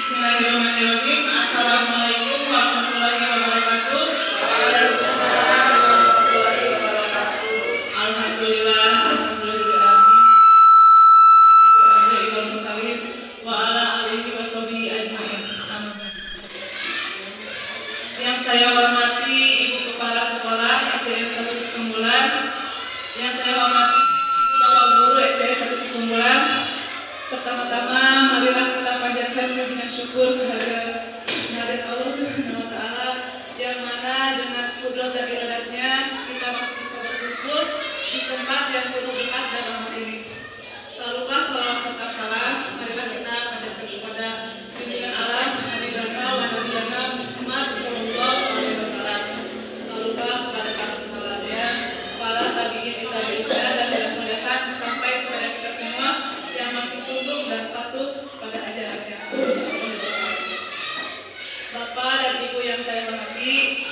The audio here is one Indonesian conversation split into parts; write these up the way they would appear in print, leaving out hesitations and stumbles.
Bismillahirrahmanirrahim. Assalamualaikum warahmatullahi wabarakatuh. Alhamdulillah, alhamdulillah, wa ala alihi wa sahbihi ajmain. Yang saya hormati Ibu Kepala Sekolah SDN 1 Cikumbulan, yang saya hormati Bapak Guru SDN 1 Cikumbulan. Pertama-tama marilah kita panjatkan puji dan syukur kehadirat Allah Subhanahu wa taala yang mana dengan kudrat dan iradatnya kita masih bisa berkumpul di tempat yang penuh berkah dan rahmat ini. Tak lupa salawat serta salam marilah kita panjatkan kepada junjungan alam Habibana wa Nabiyana Muhammad sallallahu alaihi wasallam. Tak lupa kepada para sahabatnya, para tabi'in dan mudah-mudahan sampai kepada kita semua yang masih tunduk dan patuh pada ajarannya. Bapak dan Ibu yang saya hormati,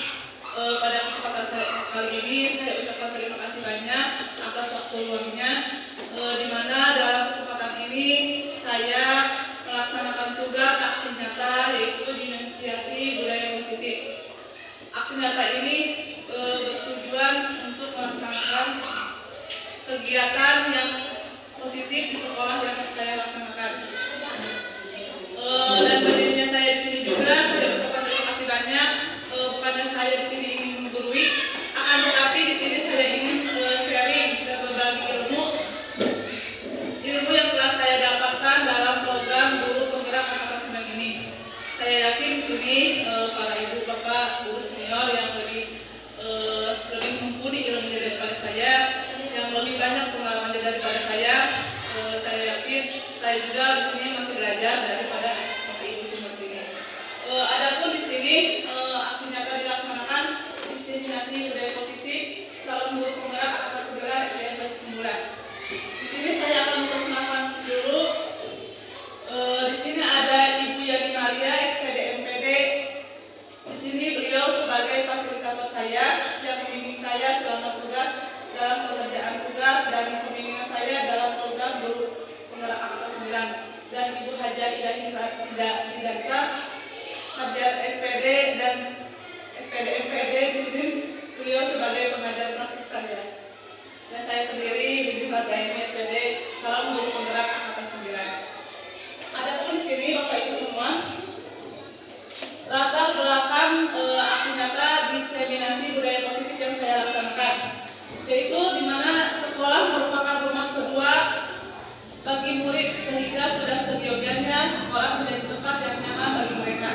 pada kesempatan saya kali ini saya ucapkan terima kasih banyak atas waktu luangnya, di mana dalam kesempatan ini saya melaksanakan tugas aksi nyata yaitu dinansiasi budaya positif. Aksi nyata ini bertujuan untuk melaksanakan kegiatan yang positif di sekolah yang saya laksanakan. Dan berdirinya saya di sini juga saya ucapkan terima kasih banyak. Bukannya saya di sini ingin menggurui, akan tetapi di sini saya ingin sharing dan berbagi ilmu yang telah saya dapatkan dalam program Guru Penggerak Angkatan 9 ini. Saya yakin di sini para ibu bapak guru senior yang lebih mumpuni ilmunya daripada saya, yang lebih banyak pengalamannya daripada saya yakin saya juga di sini masih belajar daripada bapak ibu semua di sini. Adapun di sini aksi nyata dilaksanakan diseminasi budaya positif calon guru penggerak angkatan 9 SDN 1 Cikumbulan. Di sini saya akan memperkenalkan dulu. Di sini ada Ibu Yani Maria, SPD MPD. Di sini beliau sebagai fasilitator saya yang membimbing saya selama tugas dalam pengerjaan tugas dan pembimbingan saya dalam program guru penggerak angkatan 9. Dan Ibu Haja Idasa, Sarjana SPD dan SPD MPD. Di sini beliau sebagai pengajar praktik saya. Dan saya sendiri Bibi Margaini SPD, salam guru penggerak angkatan 9. Adapun di sini Bapak Ibu semua, latar belakang aksi nyata diseminasi budaya positif yang saya laksanakan, yaitu di mana sekolah merupakan rumah kedua bagi murid, sehingga sudah seyogyanya sekolah menjadi tempat yang nyaman bagi mereka.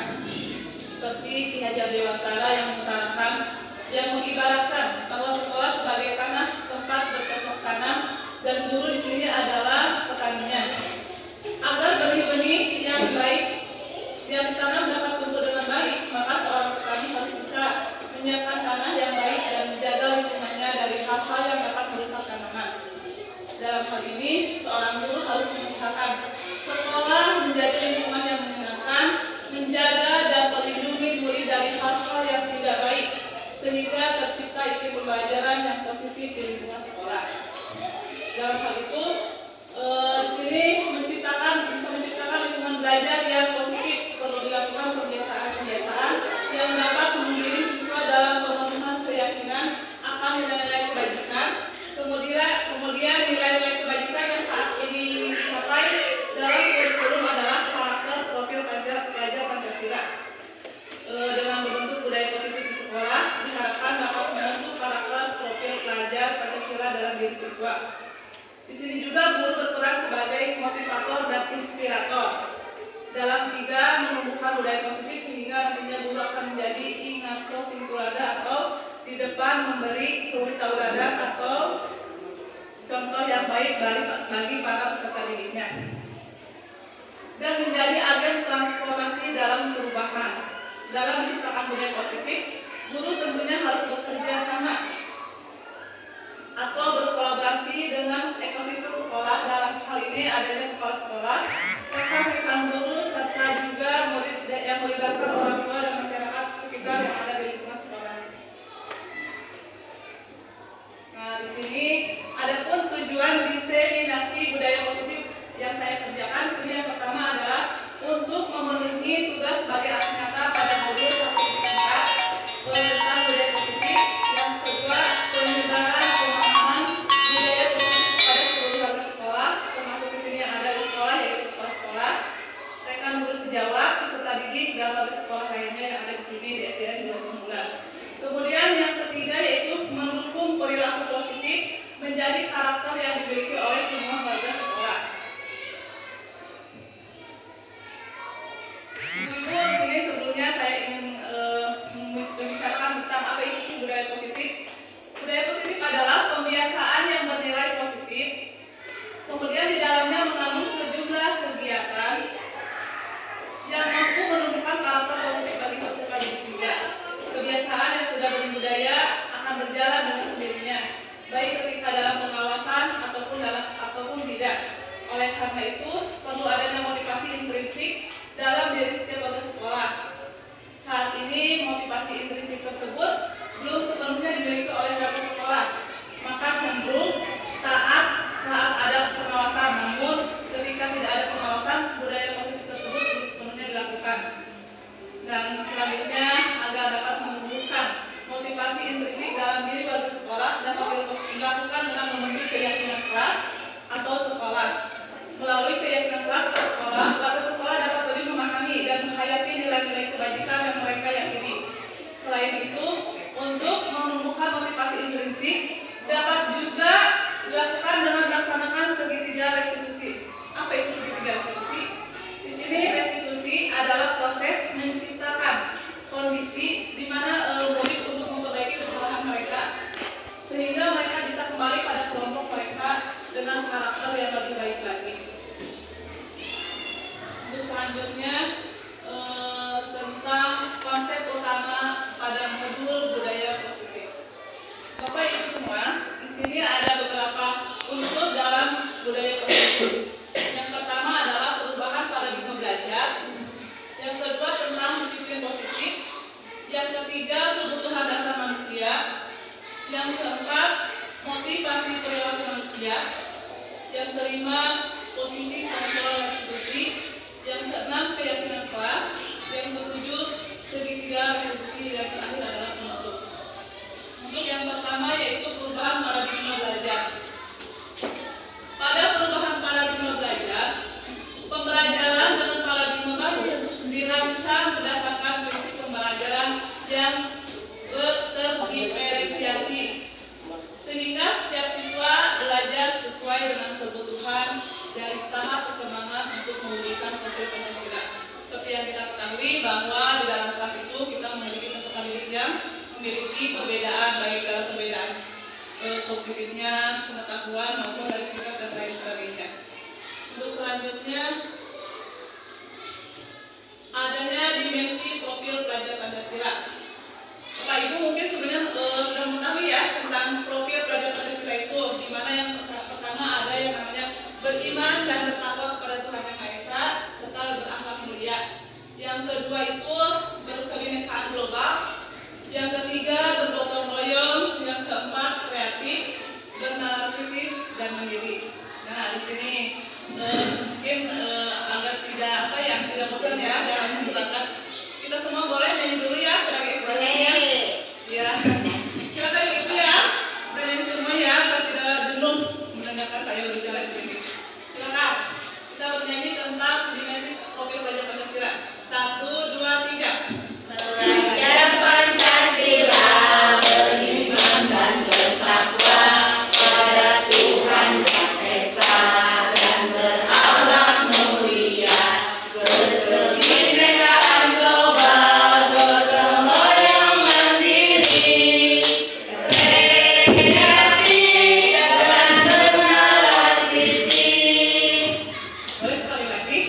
Seperti Ki Hajar Dewantara yang mengutarakan, yang mengibaratkan bahwa sekolah sebagai tanah tempat bercocok tanam dan guru di sini adalah petaninya. Agar benih-benih yang baik yang ditanam dapat tumbuh dengan baik, maka seorang petani harus bisa menyiapkan tanah yang baik dan menjaga lingkungannya dari hal-hal yang dapat merusak tanaman. Dalam hal ini, seorang guru harus mengusahakan sekolah menjadi lingkungan yang menyenangkan, menjaga dan melindungi murid dari hal-hal yang tidak baik, sehingga tercipta iklim pembelajaran yang positif di lingkungan sekolah. Dalam hal itu, di sini bisa menciptakan lingkungan belajar yang positif. Perlu dilakukan pembiasaan-pembiasaan yang dapat mengiring siswa dalam pemenuhan keyakinan akan nilai-nilai kebajikan. Kemudian nilai-nilai kebajikan yang saat ini dicapai dalam kurikulum adalah karakter profil pelajar Pancasila. Dengan membentuk budaya positif di sekolah, diharapkan dapat membentuk karakter profil pelajar Pancasila dalam diri siswa. Di sini juga guru berperan sebagai motivator dan inspirator dalam 3 menumbuhkan budaya positif, sehingga nantinya guru akan menjadi ingatso singkulada atau di depan memberi suri tauladan atau contoh yang baik bagi para peserta didiknya, dan menjadi agen transformasi dalam perubahan. Dalam menciptakan budaya positif, guru tentunya harus bekerja sama atau berkolaborasi dengan ekosistem sekolah. Dalam hal ini adanya kepala sekolah, rekan-rekan guru, serta juga murid yang melibatkan orang tua dan masyarakat sekitar yang ada di lingkungan sekolah. Nah, di sini adapun tujuan diseminasi budaya positif yang saya kerjakan, yang pertama adalah untuk memenuhi Kemudian yang ketiga yaitu mendukung perilaku positif menjadi karakter yang dimiliki oleh semua warga sekolah. Ibu, ini sebelumnya saya ingin membicarakan tentang apa itu sih budaya positif. Budaya positif adalah pembiasaan yang bernilai positif, kemudian di dalamnya mengandung sejumlah kegiatan yang mampu menumbuhkan karakter positif bagi peserta didik juga. Kebiasaan yang sudah berbudaya akan berjalan dengan sendirinya, baik ketika dalam pengawasan ataupun tidak. Oleh karena itu, perlu adanya motivasi intrinsik dalam diri setiap warga sekolah. Saat ini motivasi intrinsik tersebut belum sepenuhnya dimiliki oleh warga sekolah, maka cenderung taat saat ada pengawasan. Namun ketika tidak ada pengawasan, budaya positif tersebut belum sepenuhnya dilakukan. Dan selanjutnya, agar dapat menumbuhkan motivasi intrinsik dalam diri warga sekolah dapat dilakukan dengan membentuk keyakinan kelas atau sekolah. Melalui keyakinan kelas atau sekolah, warga sekolah dapat lebih memahami dan menghayati nilai-nilai kebajikan yang mereka yakini. Selain itu, untuk menumbuhkan motivasi intrinsik dapat juga dilakukan dengan melaksanakan segitiga restitusi. Apa itu segitiga restitusi? Di sini restitusi adalah proses menciptakan kondisi di mana murid untuk memperbaiki kesalahan mereka sehingga mereka bisa kembali pada kelompok mereka dengan karakter yang lebih baik lagi. Untuk selanjutnya tentang konsep utama pada modul budaya positif. Bapak Ibu semua, di sini ada beberapa unsur dalam budaya positif. Yang pertama adalah perubahan paradigma belajar. Yang kedua tentang disiplin positif. Yang ketiga kebutuhan dasar manusia. Yang keempat motivasi perilaku manusia. Yang kelima posisi kontrol restitusi. Yang keenam keyakinan kelas. Yang ketujuh segitiga restitusi. Dan terakhir adalah penutup. Untuk yang pertama yaitu perubahan paradigma belajar. Pada perubahan paradigma belajar, pembelajaran dengan paradigma baru dirancang berdasarkan prinsip pembelajaran yang terdiferensiasi, sehingga setiap siswa belajar sesuai dengan kebutuhan dari tahap perkembangan untuk mewujudkan profil Pancasila. Seperti yang kita ketahui bahwa di dalam kelas itu kita memiliki peserta didik yang memiliki perbedaan, baik dalam perbedaan kognitifnya, pengetahuan maupun dari sikap dan lain sebagainya. Untuk selanjutnya adanya dimensi profil pelajar Pancasila. Bapak Ibu mungkin sebenarnya sudah mengetahui ya tentang profil pelajar Pancasila itu, di mana yang pertama ada yang namanya beriman dan bertakwa kepada Tuhan Yang Maha Esa serta berakhlak mulia. Yang kedua itu berkebinekaan global. Yang ketiga bergotong royong. Yang keempat kreatif, bernalar kritis dan mandiri. Nah di sini mungkin agar tidak bosan ya dalam berangkat. Kita semua boleh nyanyi dulu ya sebagai ekspresinya. Ya, silakan Ibu ya. Kita nyanyi semua ya agar tidak jenuh mendengarkan saya berbicara di sini. Silakan. Kita bernyanyi tentang dimensi profil pelajar Pancasila. 1, 2, 3. Belajar Pancasila, beriman dan bertakwa pada Tuhan Yang Esa dan berakhlak mulia, berkebinekaan global, gotong royong mandiri, kreatif dan bernalar kritis. Boleh sekali lagi?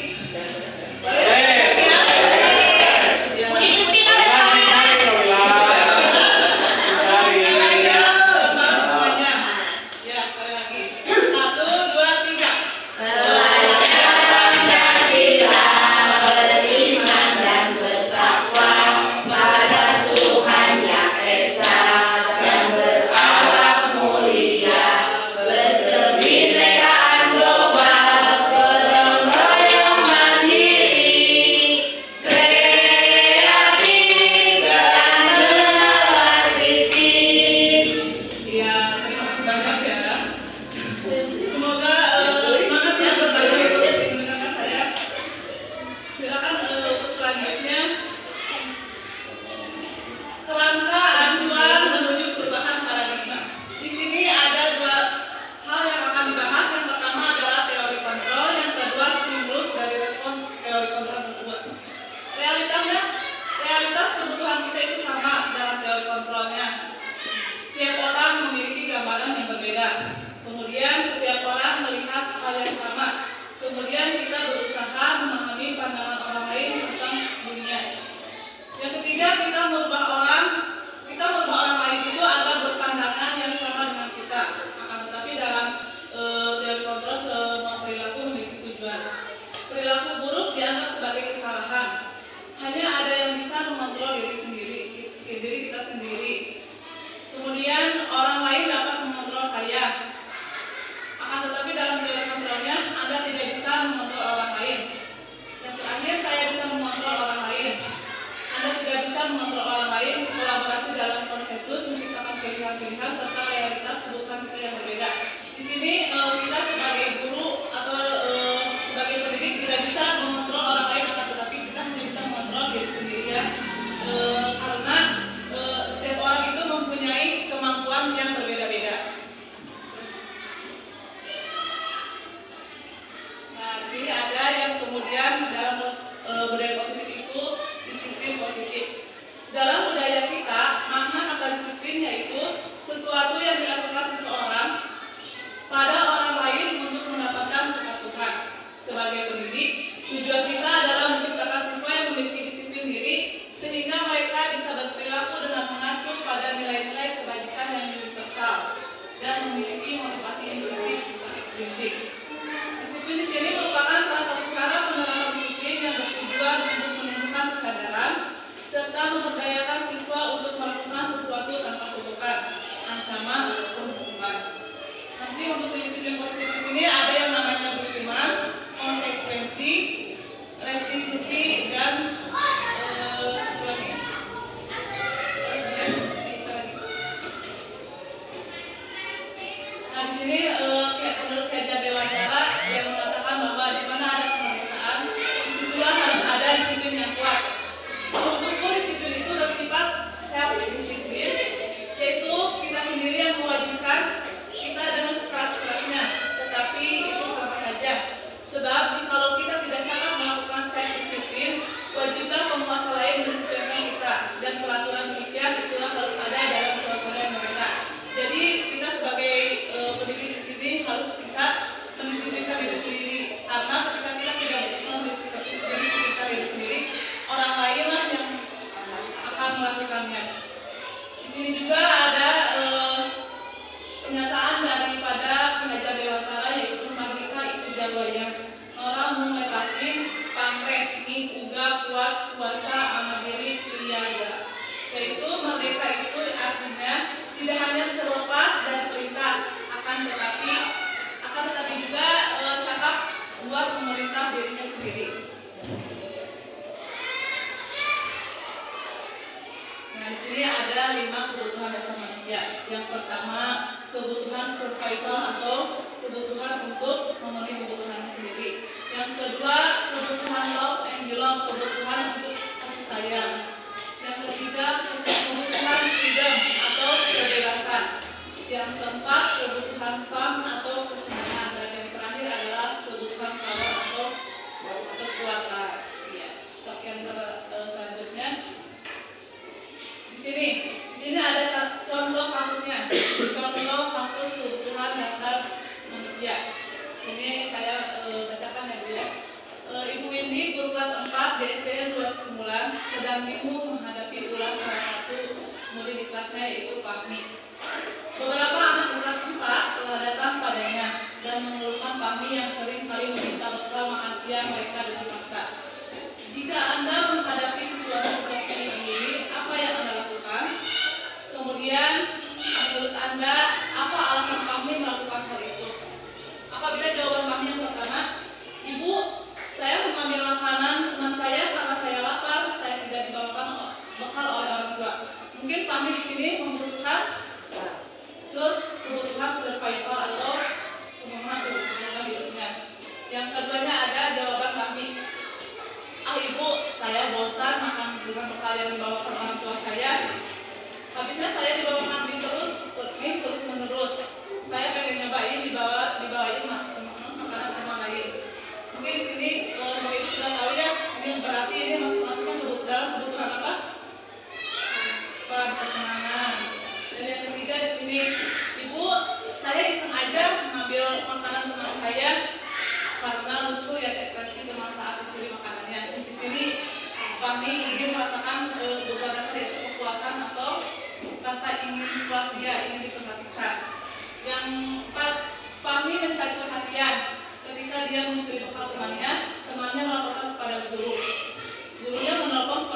Berkebinekaan global, gotong royong mandiri. Hanya ada yang bisa mengontrol diri kita sendiri. Kemudian orang lain dapat mengontrol saya. Akan tetapi dalam teori kontrolnya Anda tidak bisa mengontrol orang lain. Yang terakhir, saya bisa mengontrol orang lain. Anda tidak bisa mengontrol orang lain. Kolaborasi dalam konsensus menciptakan pilihan-pilihan serta realitas kebutuhan kita yang berbeda. Di sini kita sebagai guru atau sebagai pendidik tidak bisa mengontrol orang lain, akan tetapi kita hanya bisa mengontrol diri sendiri ya. Karena setiap orang itu mempunyai kemampuan yang berbeda-beda. Nah, di sini ada yang kemudian dalam budaya positif itu disiplin positif. Dalam budaya kita, makna kata disiplin yaitu sesuatu yang dilakukan seseorang pada orang lain untuk mendapatkan kepatuhan. Sebagai pendidik, tujuan kita adalah menciptakan siswa yang memiliki disiplin diri sehingga mereka bisa berperilaku dengan mengacu pada nilai-nilai kebajikan yang universal dan memiliki motivasi intrinsik bukan ekstrinsik. Disiplin di sini merupakan salah satu cara penerapan disiplin yang bertujuan untuk menumbuhkan kesadaran serta memberdayakan siswa untuk melakukan sesuatu tanpa sungkan, ancaman ataupun hukuman. Nanti untuk disiplin positif di sini ada yang namanya hukuman, konsekuensi, restitusi, dan satu lagi. Nah, di sini menurut kajian dewasa yang mengatakan bahwa di mana ada kemerdekaan, disitulah harus ada disiplin yang kuat. Untuk disiplin itu bersifat self disiplin, yaitu kita sendiri yang mewajibkan kita dengan sekeras-kerasnya, tetapi itu sama saja. Sebab kalau kita tidak cakap melakukan self disiplin, wajiblah penguasa lain mendisiplinkan kita, dan peraturan demikian itulah harus ada dalam suasana yang berbeda. Jadi kita sebagai pendidik di sini harus bisa mendisiplinkan diri sendiri, karena ketika kita tidak bisa mendisiplinkan diri sendiri, orang lainlah yang akan melakukannya. Di sini juga ada pernyataan daripada Ki Hajar Dewantara yaitu Mardika Iku Jalwaya orang menglepasin pamreh ing uga kuat kuasa amadiri priyaya. Yaitu merdeka itu artinya tidak hanya terlepas dari perintah, akan tetapi juga cakap buat memerintah dirinya sendiri. Nah, di sini ada 5 kebutuhan dasar manusia. Yang pertama, kebutuhan survival atau kebutuhan untuk memenuhi kebutuhannya sendiri. Yang kedua, kebutuhan love and belong, kebutuhan untuk kasih sayang. Yang ketiga, kebutuhan freedom atau kebebasan. Yang keempat, kebutuhan fun atau kesenangan. Dan yang terakhir adalah kebutuhan power atau kekuatan. Ya. Yang selanjutnya di sini ada contoh kasusnya. Contoh kasus kebutuhan dasar manusia. Sini saya bacakan ya Bu ya. Ibu Windy, guru kelas 4 di SDN 2 Cikumbulan, sedang bingung menghadapi ulas salah satu murid di kelasnya yaitu Fahmi. Beberapa anak kelas 4 telah datang padanya dan mengeluhkan Fahmi yang sering kali meminta bekal makan siang mereka dengan paksa. Jika Anda menghadapi situasi seperti ini, apa yang Anda lakukan? Kemudian, menurut Anda, apa alasan Fahmi melakukan hal itu? Apabila jawaban Fahmi yang pertama, Ibu, saya mengambil makanan teman saya karena saya lapar, saya tidak dibawakan bekal oleh orang tua. Mungkin Fahmi di sini membutuhkan kebutuhan survival atau kebutuhan hidupnya. Yang keduanya ada jawaban Fahmi. Ibu, saya bosan makan dengan bekal yang dibawakan orang tua saya. Habisnya saya dibawakan mie terus menerus. Saya pengen nyobain dibawain makanan teman lain. Mungkin di sini Bapak Ibu sudah tahu ya, ini berarti ini masukkan dalam kebutuhan apa? Kesenangan. Dan yang ketiga di sini, Ibu, saya iseng aja ngambil makanan teman saya karena lucu ya ekspresi teman saat dicuri makanannya. Di sini kami ingin merasakan kebutuhan dasar yaitu kepuasan atau rasa ingin puas dia, ingin diperhatikan. Yang empat, Fahmi mencari perhatian. Ketika dia mencuri bekal temannya melaporkan kepada guru. Gurunya menelpon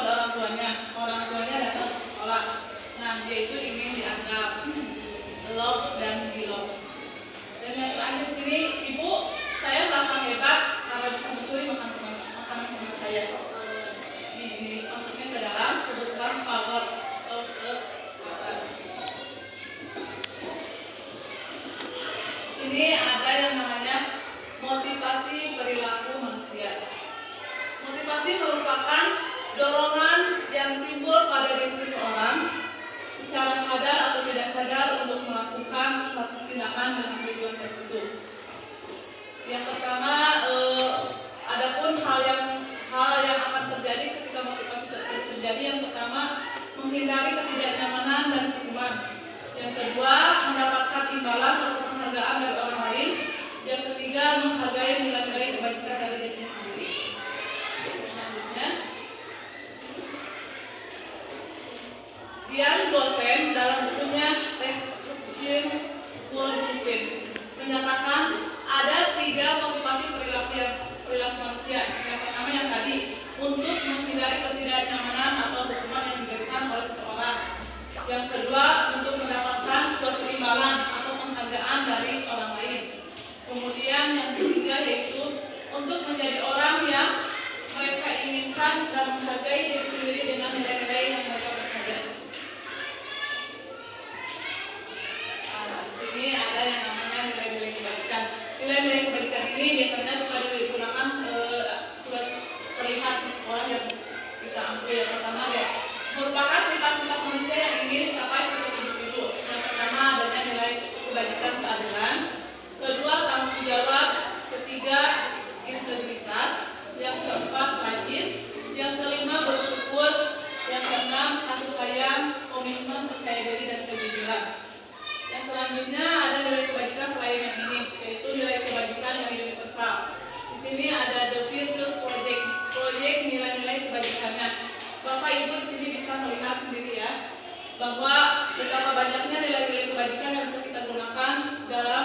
merupakan dorongan yang timbul pada diri seseorang secara sadar atau tidak sadar untuk melakukan suatu tindakan dengan tujuan tertentu. Yang pertama, adapun hal yang akan terjadi ketika motivasi tersebut terjadi. Yang pertama, menghindari ketidaknyamanan dan hukuman. Yang kedua, mendapatkan imbalan atau penghargaan dari orang lain. Yang ketiga, menghargai nilai-nilai kebajikan dari dirinya sendiri. Selanjutnya, Dian dosen dalam bukunya Restriction School Discipline menyatakan ada 3 motivasi perilaku manusia. Yang pertama yang tadi, untuk menghindari ketidaknyamanan atau hukuman yang diberikan oleh seseorang. Yang kedua, untuk mendapatkan suatu imbalan atau penghargaan dari orang lain. Kemudian yang ketiga yaitu untuk menjadi orang yang mereka inginkan dan menghargai diri sendiri dengan nilai-nilai yang mereka percaya. Di sini ada yang namanya nilai-nilai kebajikan. Nilai-nilai kebajikan ini biasanya suka digunakan sudah terlihat di sekolah yang kita ambil. Yang pertama ya, merupakan sifat-sifat manusia yang ingin dicapai sebagai individu. Yang pertama adanya nilai kebajikan keadilan. Kedua, tanggung jawab. Ketiga, integritas. Yang keempat, rajin. Yang kelima, bersyukur. Yang keenam, kasih sayang, komitmen, percaya diri, dan kejujuran. Yang selanjutnya ada nilai kebajikan selain yang ini, yaitu nilai kebajikan yang universal. Di sini ada The Virtuous Project, proyek nilai-nilai kebajikannya. Bapak Ibu di sini bisa melihat sendiri ya, bahwa betapa banyaknya nilai-nilai kebajikan yang bisa kita gunakan dalam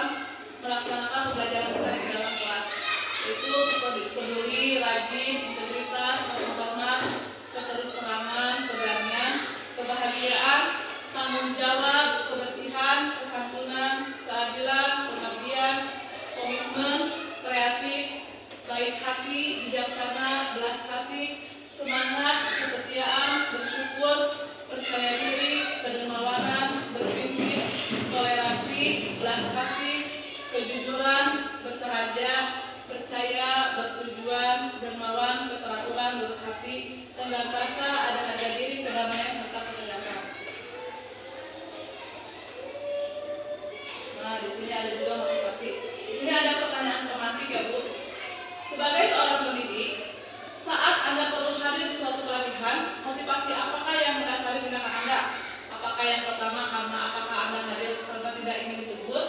melaksanakan pembelajaran kita di dalam kelas, yaitu peduli, rajin, integritas, rasa hormat, keterus-terangan, keberanian, kebahagiaan, tanggung jawab, kebersihan, kesantunan, keadilan, pengabdian, komitmen, kreatif, baik hati, bijaksana, belas kasih, semangat, kesetiaan, bersyukur, percaya diri, kedermawanan, berprinsip, toleransi, belas kasih, kejujuran, bersahaja, percaya, bertujuan, dermawan, keteraturan, lurus hati, tenggang rasa, ada harga diri, kedamaian, serta ketegasan. Nah, di sini ada juga motivasi. Di sini ada pertanyaan tematik ya Bu. Sebagai seorang pendidik, saat Anda perlu hadir di suatu pelatihan, motivasi apakah yang mendasari tindakan Anda? Apakah yang pertama karena apakah Anda hadir karena tidak ingin ditegur?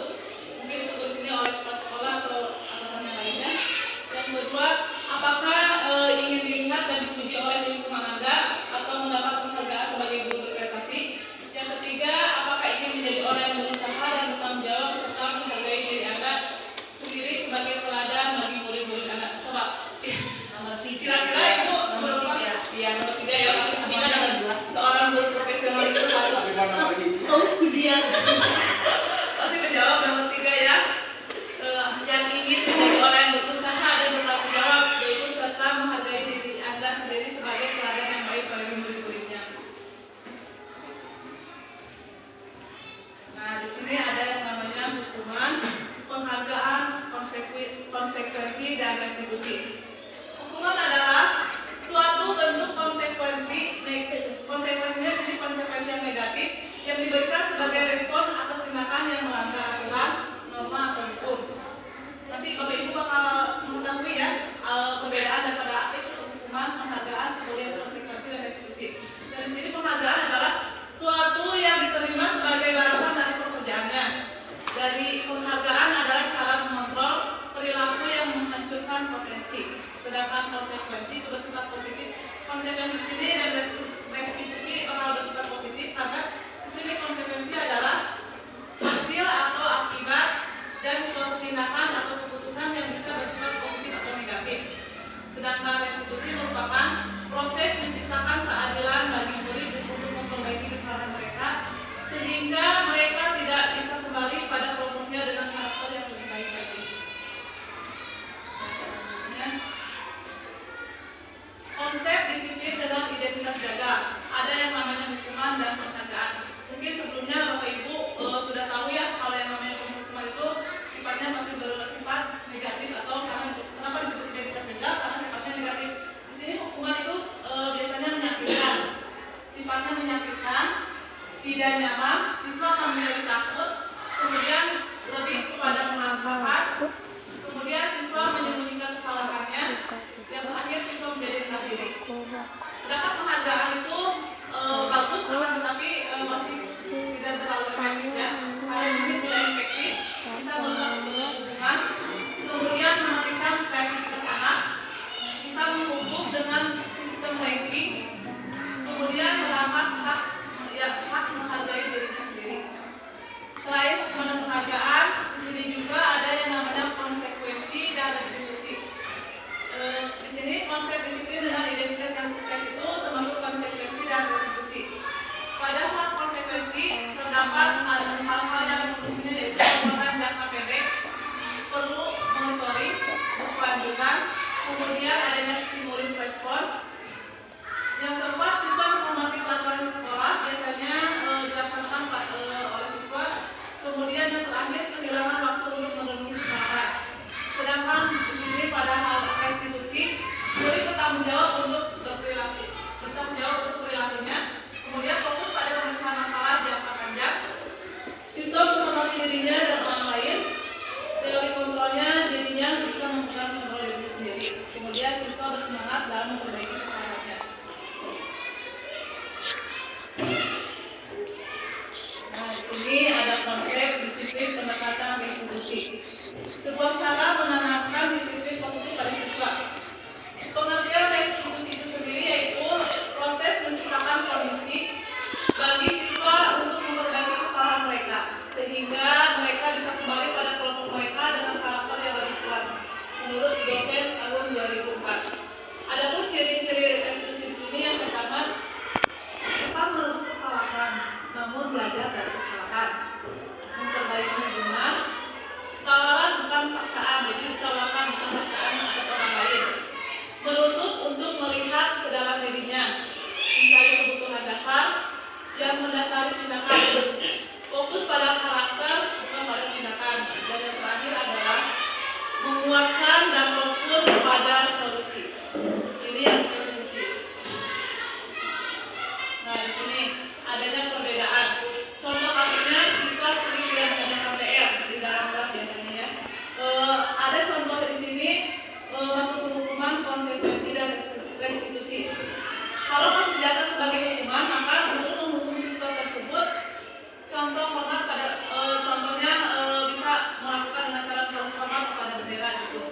Mungkin ditegur di sini oleh kepala sekolah atau atasan yang lainnya. Yang kedua, apakah ingin dilihat dan dipuji oleh lingkungan Anda atau mendapat penghargaan sebagai guru berprestasi? Yang ketiga, apakah ingin menjadi orang yang berusaha dan bertanggung jawab serta menghargai diri Anda sendiri sebagai teladan bagi murid-murid Anda? Coba, kira-kira Ibu nomor berapa? Iya, nomor 3 ya. Pasti seorang guru profesional itu harus pujian. pasti menjawab nomor 3 ya. Yang ingin menjadi orang yang berusaha dan bertanggung jawab, yaitu serta menghargai diri Anda sendiri sebagai teladan yang baik bagi murid-muridnya. Nah, di sini ada yang namanya hukuman, penghargaan, konsekuensi, dan restitusi. Hukuman adalah suatu bentuk konsekuensi, konsekuensinya jadi konsekuensi yang negatif yang diberikan sebagai respon atas tindakan yang melanggar aturan, norma, atau hukum. Nanti Bapak Ibu bakal mengetahui ya perbedaan daripada hukuman, penghargaan, kemudian konsekuensi, dan restitusi. Dan di sini penghargaan adalah suatu yang diterima sebagai balasan dari pekerjaannya. Dari penghargaan adalah cara mengontrol perilaku yang menghancurkan potensi. Sedangkan konsekuensi itu bersifat positif. Konsekuensi di sini dan restitusi bakal bersifat positif karena di sini konsekuensi adalah hasil atau akibat dan suatu tindakan atau keputusan yang bisa bersifat positif atau negatif. Sedangkan restitusi merupakan proses menciptakan keadilan bagi murid untuk memperbaiki kesalahan mereka sehingga mereka tidak bisa kembali pada kelompoknya dengan karakter yang lebih baik lagi. Konsep disiplin dengan identitas gagal. Ada yang namanya hukuman dan penghargaan. Mungkin sebelumnya Bapak Ibu sudah tahu ya kalau yang namanya hukuman itu sifatnya pasti bersifat negatif atau kenapa disebut identitas gagal? Karena sifatnya negatif. Di sini hukuman dia nyaman, siswa akan menjadi takut, kemudian lebih kepada pengasahan, kemudian siswa menyembunyikan kesalahannya, yang terakhir siswa menjadi rendah diri. Sedangkan penghargaan itu bagus, akan tetapi masih tidak terlalu efektif ya. Karena ini tidak efektif, bisa merusak hubungan, kemudian mematikan kreativitas anak, bisa menghubung dengan sistem ranking, kemudian merampas hak menghargai dirinya sendiri. Selain penghargaan, di sini juga ada yang namanya konsekuensi dan restitusi. Di sini konsep disiplin dengan identitas yang sukses itu termasuk konsekuensi dan restitusi. Padahal konsekuensi terdapat hal-hal yang menurutnya yaitu pengembangan jangka pendek, perlu monitoring, berkelanjutan, kemudian adanya stimulus respon. Yang keempat, siswa menghormati peraturan sekolah, biasanya dilaksanakan oleh siswa. Kemudian yang terakhir, kehilangan waktu untuk memenuhi kesalahan. Sedangkan di sini pada hal restitusi, murid bertanggung jawab untuk perilakunya. Kemudian fokus pada pemecahan masalah jangka panjang. Siswa menghormati dirinya dan orang lain. Teori kontrolnya, dirinya bisa memegang kontrol diri sendiri. Kemudian siswa bersemangat dalam memperbaiki kesalahannya. Nah, di sini ada konsep disiplin pendekatan restitusi. Sebuah cara menanamkan disiplin positif pada siswa. Pengertian restitusi itu sendiri yaitu proses menciptakan kondisi bagi siswa untuk memperbaiki kesalahan mereka, sehingga mereka bisa kembali pada kelompok mereka dengan karakter yang lebih kuat. Menurut dosen tahun 2004. Adapun ciri-ciri restitusi di sini yang pertama, bukan menebus kesalahan, namun belajar dari kesalahan, memperbaiki hubungan, tawaran bukan paksaan, jadi tawaran bukan paksaan atas orang lain, menuntut untuk melihat ke dalam dirinya, mencari kebutuhan dasar yang mendasari tindakan, fokus pada karakter bukan pada tindakan, dan yang terakhir adalah menguatkan dan fokus pada solusi. Ini yang restitusi. Nah, di sini adanya perbedaan. Contoh kasusnya siswa sering yang mengerjakan PR di dalam kelas biasanya ya. Ada contoh di sini masuk hukuman, konsekuensi dan restitusi. Kalau kasus jatuh sebagai hukuman, maka guru menghukum siswa tersebut. Contoh hormat pada contohnya bisa melakukan dengan cara harus hormat kepada bendera gitu.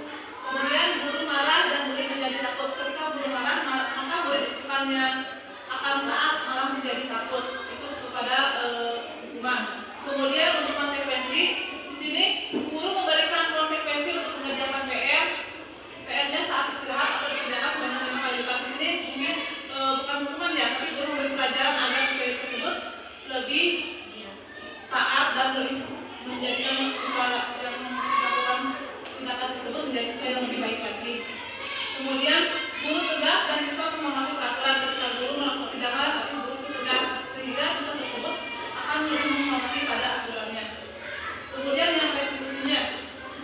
Kemudian guru marah dan murid menjadi takut. Ketika guru marah, maka murid bukannya akan taat malah menjadi takut. Itu kepada hukuman. Kemudian untuk konsekuensi, di sini guru memberikan konsekuensi untuk mengerjakan PR. PR-nya saat istirahat atau dikerjakan sebanyak 5 kali lipat. Di sini mungkin bukan hukuman ya, tapi guru memberi pelajaran agar siswa tersebut lebih taat dan lebih menjadikan siswa yang melakukan tindakan tersebut menjadi siswa yang lebih baik lagi. Kemudian guru tegas dan siswa menghormati peraturan. Ketika guru melakukan tindakan, tapi guru itu tegas sehingga siswa tersebut akan lebih menghormati pada aturannya. Kemudian yang restitusinya,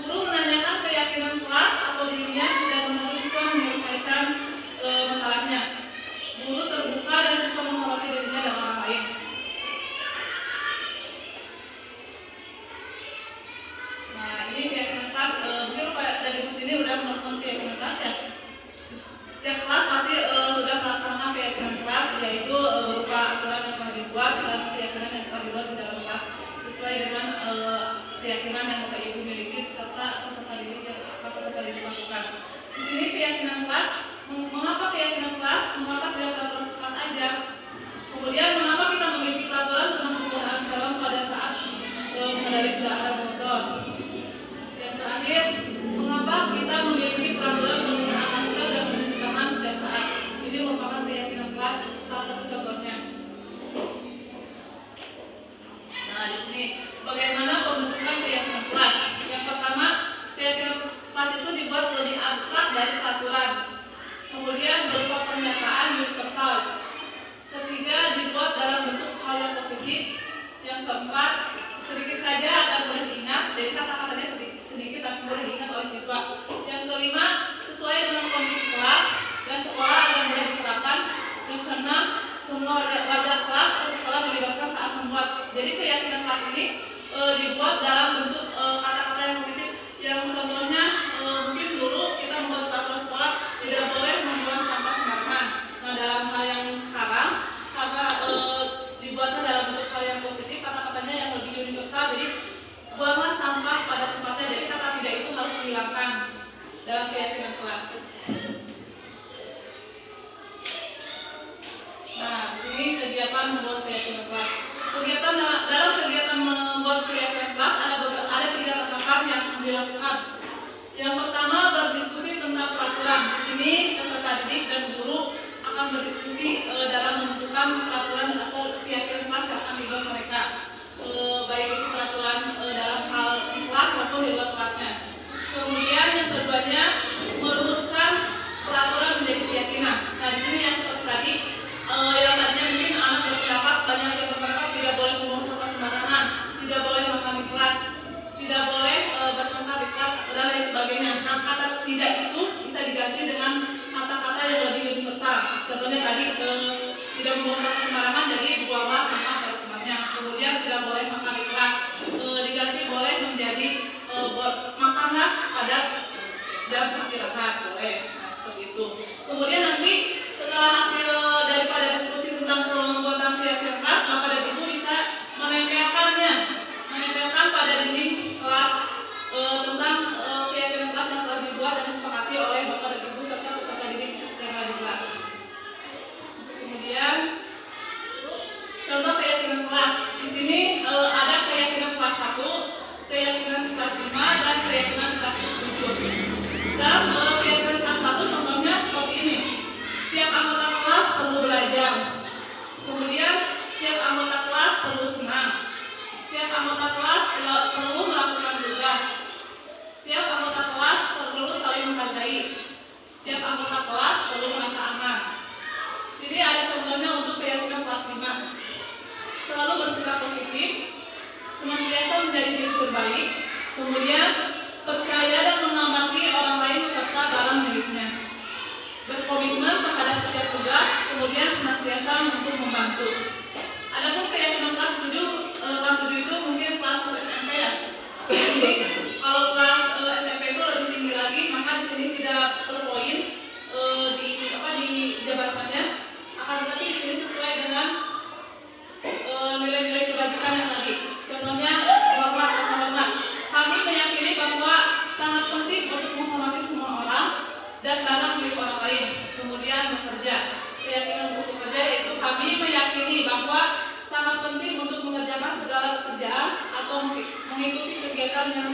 guru menanyakan keyakinan kelas atau dirinya dan menuntut siswa menyelesaikan masalahnya. Guru terbuka dan siswa menghormati dirinya dan orang lain. Nah, ini keyakinan kelas. Mungkin dari sini udah melakukan keyakinan kelas ya. Setiap kelas pasti sudah melaksanakan keyakinan kelas, yaitu berupa aturan yang telah dibuat dan keyakinan yang telah dibuat di dalam kelas sesuai dengan keyakinan yang Bapak Ibu miliki serta peserta didik yang peserta didik lakukan. Di sini keyakinan kelas, mengapa keyakinan kelas, mengapa tidak peraturan kelas aja. Kemudian mengapa kita memiliki peraturan tentang penggunaan helm pada saat mengendarai kendaraan motor. Yang terakhir, mengapa kita memiliki peraturan penggunaan masker dan mencuci tangan setiap saat. Ini merupakan keyakinan kelas, salah satu contohnya. Nah, di sini bagaimana pembentukan keyakinan kelas? Yang pertama, keyakinan kelas itu dibuat lebih abstrak dari peraturan. Kemudian Jadi keyakinan kelas ini dibuat dalam bentuk kata-kata yang positif. Yang contohnya mungkin dulu kita membuat peraturan sekolah tidak boleh membuang sampah sembarangan. Nah, dalam hal yang sekarang karena dibuatnya dalam bentuk hal yang positif, kata-katanya yang lebih universal. Jadi buanglah sampah pada tempatnya. Jadi kata tidak itu harus dihilangkan dalam keyakinan kelas. Nah, sini kegiatan membuat keyakinan kelas. Kegiatan dalam kegiatan membuat keyakinan kelas ada 3 tahapan yang dilakukan. Yang pertama, berdiskusi tentang peraturan. Di sini peserta didik dan guru akan berdiskusi dalam menentukan peraturan atau keyakinan kelas yang akan dibuat mereka. Baik itu peraturan dalam hal di kelas maupun di luar kelasnya. Kemudian yang keduanya, merumuskan peraturan menjadi keyakinan. Nah, di sini yang seperti tadi, yang tadinya mungkin anak berpendapat, banyak yang berpendapat tidak boleh membuang sampah sembarangan, tidak boleh makan di kelas, tidak boleh bertengkar di kelas dan lain sebagainya. Nah, kata tidak itu bisa diganti dengan kata-kata yang lebih universal. Contohnya tadi tidak membuang sampah sembarangan, jadi buanglah sampah pada tempatnya. Kemudian tidak boleh makan di kelas, diganti boleh menjadi makanlah pada jam istirahat, boleh. Nah, seperti itu. Kemudian nanti setelah hasil daripada diskusi tentang pembuatan keyakinan kelas, maka dari ibu bisa menempelkan pada dinding kelas tentang keyakinan kelas yang telah dibuat dan disepakati oleh bapak dan ibu serta peserta didik yang ada di kelas. Kemudian contoh keyakinan kelas. Di sini ada keyakinan kelas 1, keyakinan kelas 5, dan keyakinan kelas 7. Dalam keyakinan kelas 1 contohnya seperti ini. Setiap anggota kelas perlu belajar. Kemudian setiap anggota kelas perlu senang. Setiap anggota kelas perlu melakukan tugas. Setiap anggota kelas perlu saling menghargai. Setiap anggota kelas perlu merasa aman. Sini ada contohnya untuk keyakinan kelas 5. Selalu bersikap positif, senantiasa menjadi diri terbaik, kemudian percaya dan mengamati orang lain serta barang miliknya. Berkomitmen terhadap setiap tugas, kemudian senantiasa untuk membantu. Adapun keyakinan kelas 7 itu mungkin kelas SMP ya. Jadi kalau kelas SMP itu lebih tinggi lagi, maka di sini tidak per poin dijabarkannya, akan tetapi di sini sesuai dengan nilai-nilai kebajikan yang tadi. Contohnya hormat, rasa hormat. Kami meyakini bahwa sangat penting untuk menghormati semua orang dan barang milik orang lain. Kemudian bekerja. Keyakinan untuk bekerja yaitu kami meyakini bahwa sangat penting untuk mengerjakan segala pekerjaan atau mengikuti kegiatan yang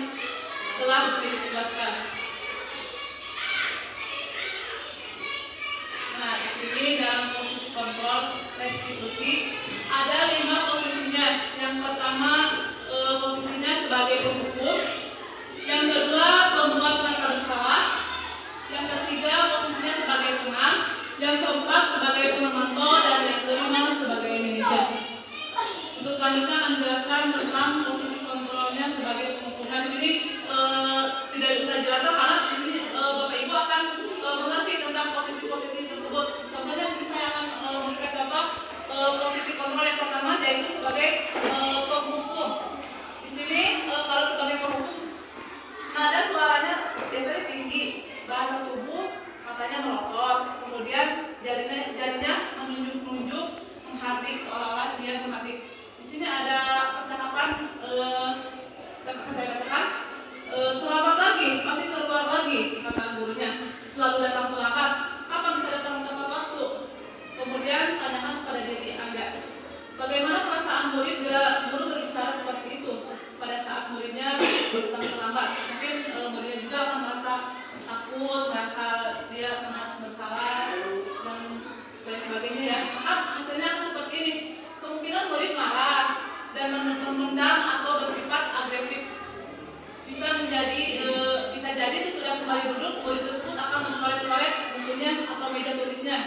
telah ditugaskan. Nah, di sini dalam posisi kontrol restitusi ada 5 posisinya. Yang pertama posisinya sebagai penghukum, yang kedua pembuat rasa bersalah, yang ketiga posisinya sebagai teman, yang keempat sebagai pemantau, dan yang kelima sebagai manajer. Untuk selanjutnya akan menjelaskan tentang posisi kontrolnya sebagai penghukum. Nah, di sini tidak bisa dijelaskan karena di sini Bapak Ibu akan mengerti tentang posisi-posisi tersebut. Contohnya di sini saya akan memberikan contoh posisi kontrol yang pertama yaitu sebagai penghukum. Di sini kalau sebagai penghukum nada suaranya biasanya tinggi, bahasa tubuh matanya melotot, kemudian jarinya menunjuk-nunjuk, menghardik seolah-olah dia menghardik. Di sini ada percakapan saya bacakan. Terlambat lagi, masih terluar lagi, kata gurunya. Selalu datang terlambat. Kapan bisa datang tepat waktu? Kemudian tanyakan kepada diri Anda, bagaimana perasaan murid bila guru berbicara seperti itu pada saat muridnya datang terlambat? Mungkin muridnya juga akan merasa takut, merasa dia sangat bersalah dan sebagainya ya. Maka hasilnya akan seperti ini. Kemungkinan murid marah dan memendam atau bersifat agresif. Bisa jadi sesudah kembali duduk, murid tersebut akan mencoret-coret bukunya atau meja tulisnya.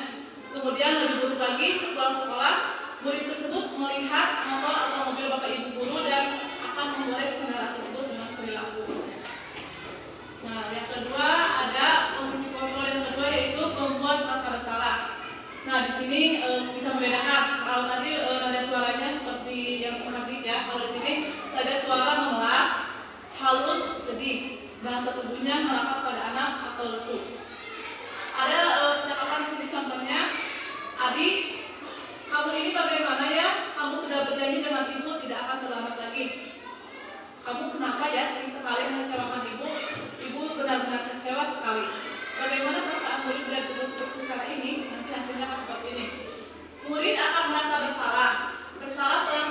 Kemudian lebih buruk lagi, sepulang sekolah, murid tersebut melihat motor atau mobil bapak ibu guru dan akan menggores kendaraan tersebut dengan perilaku. Nah, yang kedua ada posisi kontrol yang kedua yaitu membuat rasa bersalah. Nah, di sini bisa membedakan kalau tadi nada suaranya seperti yang pernah ya. halus, sedih. Bahasa tubuhnya merapat pada anak atau lesu. Ada percakapan di sini contohnya, Adik, kamu ini bagaimana ya? Kamu sudah berjanji dengan ibu tidak akan terlambat lagi. Kamu kenapa ya sering sekali mengecewakan ibu? Ibu benar-benar kecewa sekali. Bagaimana perasaan murid bila tugas secara ini? Nanti hasilnya akan seperti ini. Murid akan merasa bersalah telah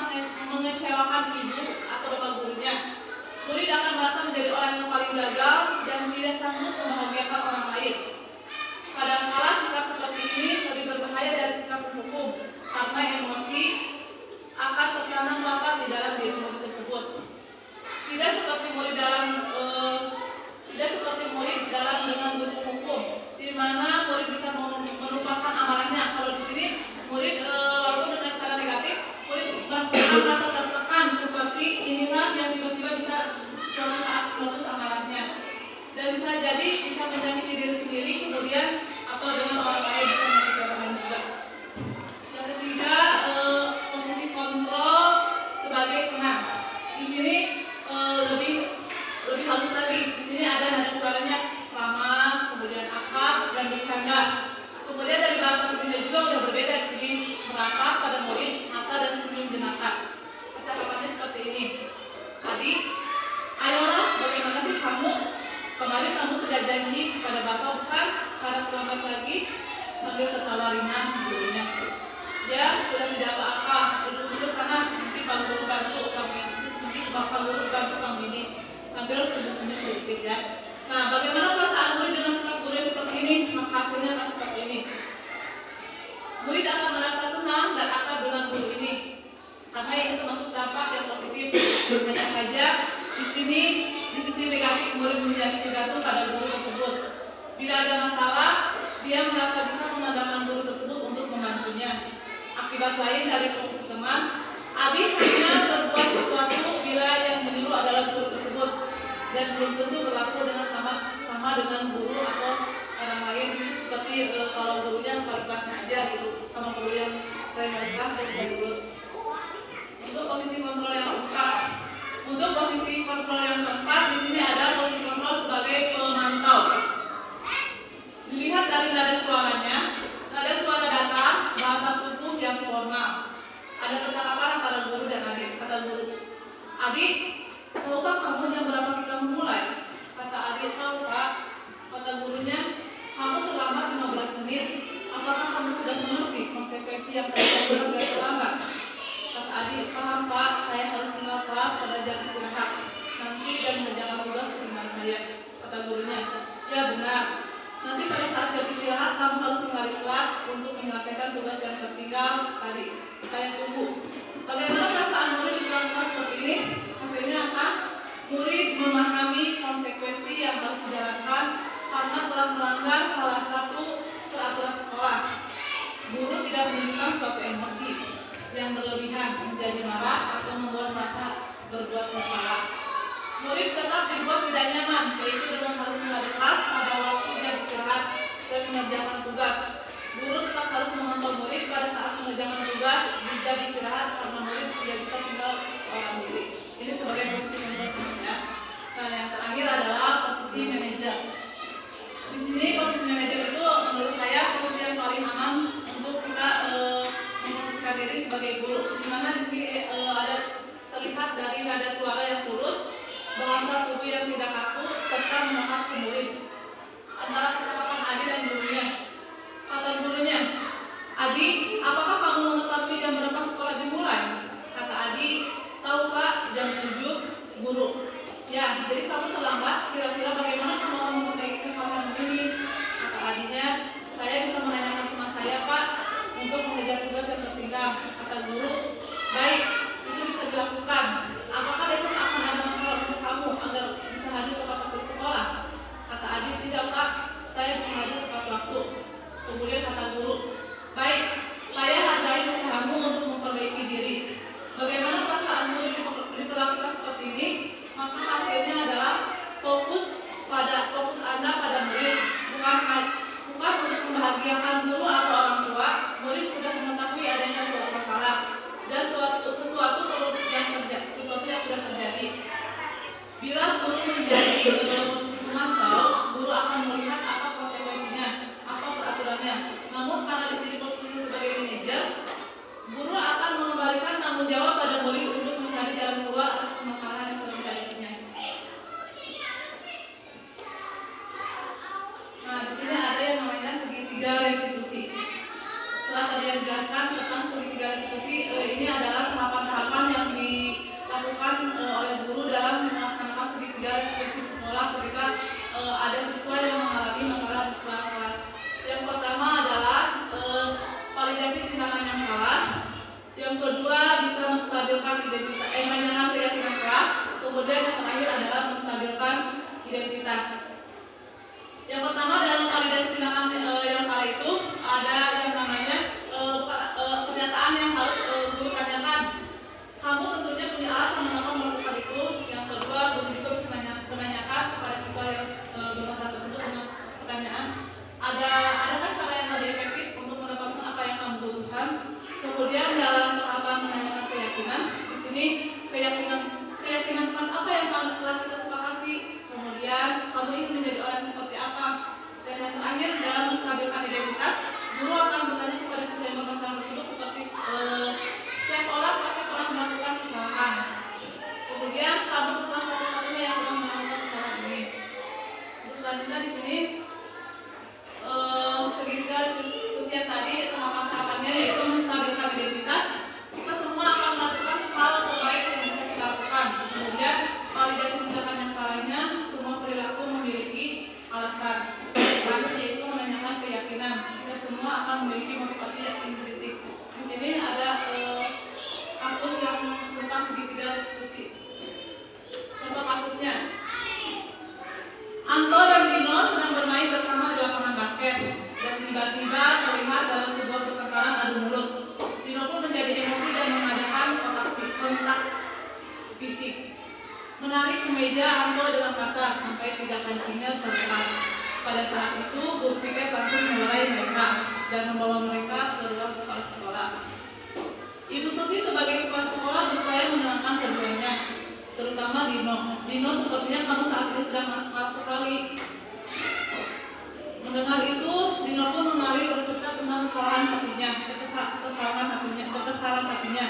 mengecewakan ibu atau bapak gurunya. Murid akan merasa menjadi orang yang paling gagal dan tidak sanggup membahagiakan orang lain. Kadangkala sikap seperti ini lebih berbahaya dari sikap menghukum, karena emosi akan tertanam rapat di dalam diri murid tersebut. Tidak seperti murid dalam dengan bentuk hukum, di mana murid bisa melupakan amarahnya. Kalau di sini murid walaupun dengan cara negatif, murid merasa tertekan seperti inilah yang tiba-tiba bisa suatu saat meletus amarahnya, dan bisa jadi bisa menyakiti diri sendiri kemudian atau dengan orang lain bisa menyakiti orang lain juga. Yang ketiga, posisi kontrol sebagai tenang. Di sini lebih halus lagi. Di sini ada nada suaranya ramah, kemudian akrab dan bercanda. Kemudian dari bahasa tubuhnya juga udah berbeda. Di sini merapat pada murid, mata dan senyum jenaka. Percakapannya seperti ini. Adik, ayolah, bagaimana sih kamu? Kemarin kamu sudah janji kepada bapak bukan? Karena terlambat lagi. Sambil tertawa ringan sebelumnya. Ya, sudah tidak apa-apa. Duduk sana, nanti Pak Guru bantu kamu ini. Nanti Bapak Guru bantu kamu ini. Sambil senyum-senyum sedikit ya. Nah, bagaimana perasaan murid dengan sikap guru yang seperti ini? Maka hasilnya akan seperti ini. Murid akan merasa senang dan akrab dengan guru ini, karena ini termasuk dampak yang positif. Hanya saja di sisi negatif murid menjadi tergantung pada guru tersebut. Bila ada masalah, dia merasa bisa mengandalkan guru tersebut untuk membantunya. Akibat lain dari posisi teman, Adik hanya berbuat sesuatu bila yang menyuruh adalah guru tersebut, dan belum tentu berlaku dengan sama dengan guru atau orang lain. Seperti kalau gurunya wali kelasnya aja gitu, sama guru yang sering wali kelas dan jadi guru. Untuk posisi kontrol yang keempat, di sini ada posisi kontrol sebagai pemantau. Dilihat dari nada suaranya, nada suara datar, bahasa tubuh yang formal. Ada percakapan antara guru dan adik. Kata guru, Adik, tahukah kamu jam berapa kita memulai? Kata adik, tahu Pak. Kata gurunya, kamu terlambat 15 menit. Apakah kamu sudah mengerti konsekuensi yang terjadi dari terlambat? Kata adik, paham Pak, saya harus tinggal kelas pada jam istirahat nanti dan mengerjakan tugas ketinggalan saya. Kata gurunya, ya benar. Nanti pada saat jam istirahat kamu harus tinggal di kelas untuk menyelesaikan tugas yang tertinggal tadi. Saya tunggu. Bagaimana perasaan murid di dalam kelas seperti ini? Hasilnya apa? Murid memahami konsekuensi yang harus dijalankan karena telah melanggar salah satu peraturan sekolah. Guru tidak menunjukkan suatu emosi yang berlebihan, menjadi marah atau membuat merasa berbuat bersalah. Murid tetap dibuat tidak nyaman, yaitu dengan harus menghadiri kelas pada waktu jam istirahat dan mengerjakan tugas. Guru tetap harus memantau murid pada saat mengerjakan tugas di jam istirahat karena murid tidak bisa tinggal seorang diri. Ini sebagai posisi manajer ya. Nah, yang terakhir adalah posisi manajer. Di sini posisi manajer itu menurut saya posisi yang paling aman untuk kita memposisikan diri sebagai guru. Di mana di sini ada terlihat dari nada suara yang tulus, bahasa tubuh yang tidak kaku, serta menohak ke murid. Antara percakapan adik dan gurunya. Kata gurunya, Adik, apakah kamu mengetahui jam berapa sekolah dimulai? Kata adik, tahu Pak, jam 7. Guru, ya, jadi kamu terlambat. Kira-kira bagaimana kamu akan memperbaiki kesalahan ini? Kata adiknya, saya bisa menanyakan teman saya Pak untuk mengejar tugas yang tertinggal. Kata guru, baik, itu bisa dilakukan. Apakah besok akan ada masalah untuk kamu agar bisa hadir tepat waktu di sekolah? Kata adik, tidak Pak, saya bisa hadir tepat waktu. Kemudian kata guru, baik, saya hargai usahamu untuk memperbaiki diri. Bagaimana perasaan murid diperlakukan seperti ini? Maka hasilnya adalah fokus Anda pada murid, bukan untuk membahagiakan guru atau orang tua. Murid sudah mengetahui adanya suatu masalah dan sesuatu yang sudah terjadi. Bila guru menjadi posisi pemantau, guru akan melihat apa konsekuensinya, apa peraturannya. Namun karena di sini posisinya sebagai manajer, guru akan mengembalikan tanggung jawab pada murid untuk mencari jalan keluar atas permasalahan yang sedang dihadapinya. Nah, di sini ada yang namanya segitiga restitusi. Setelah tadi yang dijelaskan tentang segitiga restitusi, ini adalah tahapan-tahapan yang dilakukan oleh guru dalam melaksanakan segitiga restitusi di sekolah ketika ada siswa yang mengalami masalah di kelas. Yang pertama adalah validasi tindakan yang salah. Yang kedua bisa menstabilkan menanyakan keyakinan kelas. Kemudian yang terakhir adalah menstabilkan identitas. Yang pertama dalam validasi tindakan yang salah itu ada yang namanya pernyataan yang harus guru tanyakan. Kamu tentunya punya alasan mengapa melakukan itu. Yang kedua, guru juga bisa menanyakan kepada siswa yang bermasalah tersebut dengan pertanyaan, adakah cara yang lebih efektif untuk mendapatkan apa yang kamu butuhkan? Kemudian dalam tahapan menanyakan keyakinan, di sini keyakinan kelas apa yang telah kita sepakati. Kemudian kamu ingin menjadi orang seperti apa? Dan yang terakhir dalam menstabilkan identitas, guru akan bertanya kepada siswa yang bermasalah tersebut seperti setiap orang pasti pernah melakukan kesalahan. Kemudian kamu bukan satu-satunya yang pernah melakukan kesalahan ini. Terus selanjutnya di sini segitiga diskusi yang tadi tahapan-tahapannya yaitu menstabilkan identitas. Kita semua akan melakukan hal terbaik yang bisa kita lakukan. Kemudian validasi tindakan yang salahnya, semua perilaku memiliki alasan. Terakhir yaitu menanyakan keyakinan. Kita semua akan memiliki motivasi yang intrinsik. Di sini ada kasus yang tentang segitiga diskusi. Contoh kasusnya, Anto dan Dino sedang bermain bersama di lapangan basket dan tiba-tiba terlihat dalam sebuah pertengkaran adu mulut. Dino pun menjadi emosi dan mengadakan kontak fisik, menarik kemeja Anto dengan kasar sampai 3 kancingnya terlepas. Pada saat itu guru piket langsung memarahi mereka dan membawa mereka ke ruang kepala sekolah. Ibu Suti sebagai kepala sekolah berupaya menenangkan keduanya, terutama Dino. Dino, sepertinya kamu saat ini sedang marah sekali. Mendengar itu, Dino pun mengalir bercerita tentang kekesalan hatinya.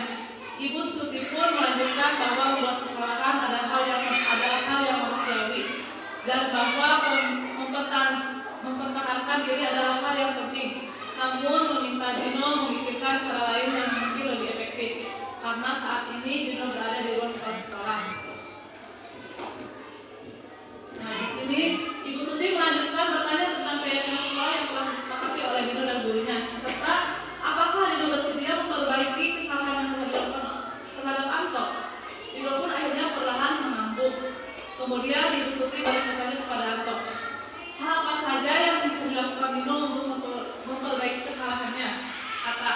Ibu Suti pun melanjutkan bahwa membuat kesalahan adalah hal yang manusiawi dan bahwa mempertahankan diri adalah hal yang penting. Namun meminta Dino memikirkan cara lain yang mungkin lebih efektif karena saat ini Dino berada di ruang kepala sekolah. Nah, di sini Ibu Suti melanjutkan bertanya tentang keyakinan sekolah yang telah disepakati oleh Dino dan gurunya, serta apakah Dino bersedia memperbaiki kesalahan yang telah dilakukan terhadap Anto. Dino pun akhirnya perlahan mengangguk. Kemudian Ibu Suti balik bertanya kepada Anto, hal apa saja yang bisa dilakukan Dino untuk memperbaiki kesalahannya? Kata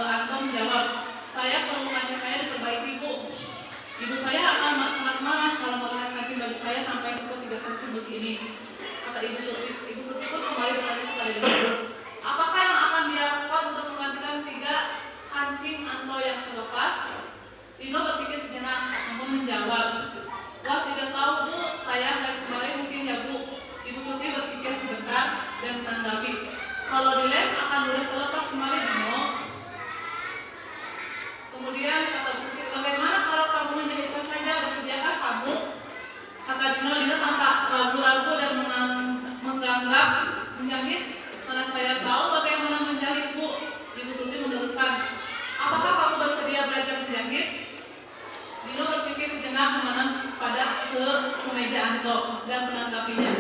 Anto menjawab, saya perlu kaca saya diperbaiki, Bu. Ibu saya akan sangat marah kalau melihat kancing baju saya sampai seperti 3 kancing begini. Kata Ibu Suti. Ibu Suti pun kembali bertanya kepada Dino, apakah yang akan dia lakukan untuk menggantikan 3 kancing Anto yang terlepas? Dino berpikir sejenak, namun menjawab, wah, tidak tahu, Bu, saya akan kembali mungkin ya, Bu. Ibu Suti berpikir sebentar dan menanggapi, kalau dilem akan mudah terlepas kembali, Dino. Kemudian kata Bu Suti, bagaimana kalau kamu menjahitkan saja, bersediakah kamu? Kata Dino tampak ragu-ragu dan menganggap menjahit. Karena saya tahu bagaimana menjahit, Bu. Ibu Suti meneruskan, apakah kamu bersedia belajar menjahit? Dino berpikir sejenak memandang pada kemeja Anto dan menanggapinya.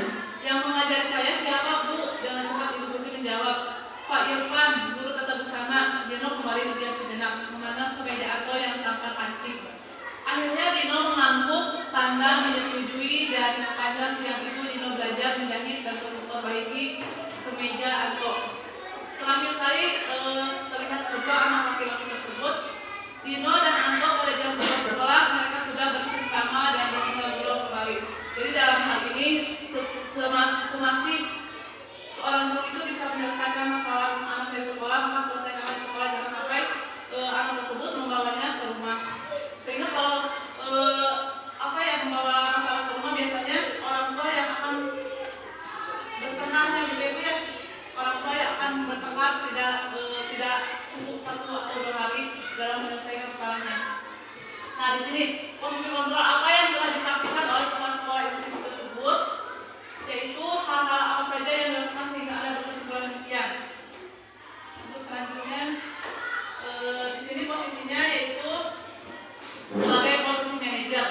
Yang mengajari saya siapa, Bu? Dengan cepat Ibu Suti menjawab, Pak Irfan, guru tata busana. Dino kembali diam sejenak memandang kemeja Anto yang tanpa kancing. Akhirnya Dino mengangguk tanda menyetujui dan sepanjang siang itu Dino belajar menjahit dan memperbaiki kemeja Anto. Terakhir kali terlihat kedua anak laki-laki tersebut, Dino dan Anto pada jam sekolah mereka sudah bersama dan berngobrol kembali. Jadi dalam hal ini semasih seorang guru itu bisa menyelesaikan masalah anak dari sekolah, maka selesaikan di sekolah, jangan sampai anak tersebut membawanya ke rumah. Sehingga kalau membawa masalah ke rumah Nah, di sini posisi kontrol apa yang telah dipraktikkan oleh kepala sekolah inklusif tersebut, yaitu hal-hal apa saja yang dilakukan sehingga Anda berkesimpulan demikian. Untuk selanjutnya, di sini posisinya yaitu sebagai posisi manajer.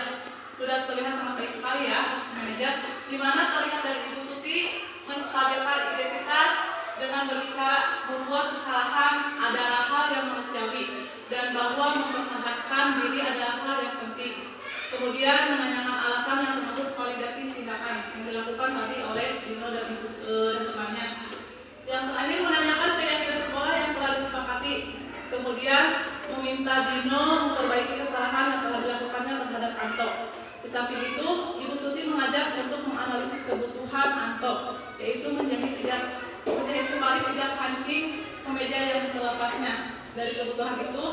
Sudah terlihat sangat baik sekali ya posisi manajer, di mana terlihat dari Ibu Suti menstabilkan identitas dengan berbicara membuat kesalahan adalah hal yang manusiawi dan bahwa mempertahankan diri adalah hal yang penting. Kemudian menanyakan alasan yang termasuk validasi tindakan yang dilakukan tadi oleh Dino dan temannya. Yang terakhir menanyakan keyakinan sekolah yang telah disepakati. Kemudian meminta Dino memperbaiki kesalahan yang telah dilakukannya terhadap Anto. Di samping itu, Ibu Suti mengajak untuk menganalisis kebutuhan Anto, yaitu menjahit kembali 3 kancing kemeja yang terlepasnya. Dari kebutuhan itu,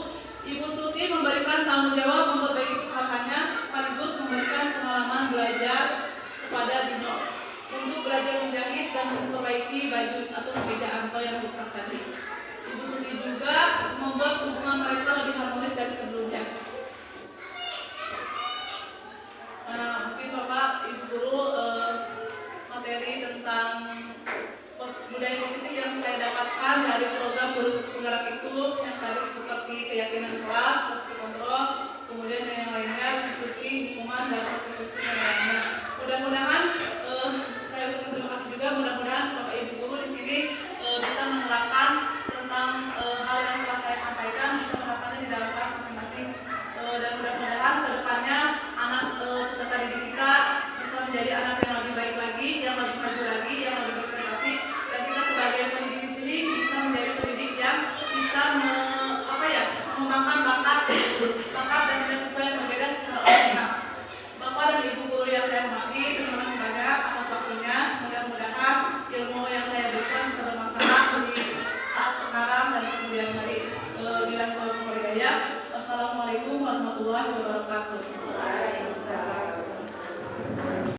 Ibu Suti memberikan tanggung jawab memperbaiki kesalahannya sekaligus memberikan pengalaman belajar kepada Dino untuk belajar menjahit dan memperbaiki baju atau kemeja Anto yang rusak tadi. Ibu Suti juga membuat hubungan mereka lebih harmonis dari sebelumnya. Mungkin Bapak Ibu Guru materi tentang budaya positif yang saya dapatkan dari program guru penggerak itu yang tadi seperti keyakinan kelas, posisi kontrol, kemudian yang lainnya diskusi, hukuman dan konstitusi yang lainnya. Mudah-mudahan saya ucapkan terima kasih juga. Mudah-mudahan Bapak Ibu Guru di sini bisa menerapkan tentang hal yang telah saya sampaikan, bisa menerapkannya di dalam kelas masing-masing. Dan mudah-mudahan kedepannya anak peserta didik kita bisa menjadi anak yang lebih baik lagi, yang lebih maju lagi, yang lebih berprestasi, dan kita sebagai pendidik di sini bisa menjadi pendidik yang bisa mengembangkan bakat dan nilai-nilai yang berbeda secara optimal. Bapak dan Ibu Guru yang saya hormati, terima kasih banyak atas waktunya. Mudah-mudahan ilmu yang saya berikan bisa bermanfaat di saat sekarang dan kemudian hari. Wassalamualaikum warahmatullahi wabarakatuh.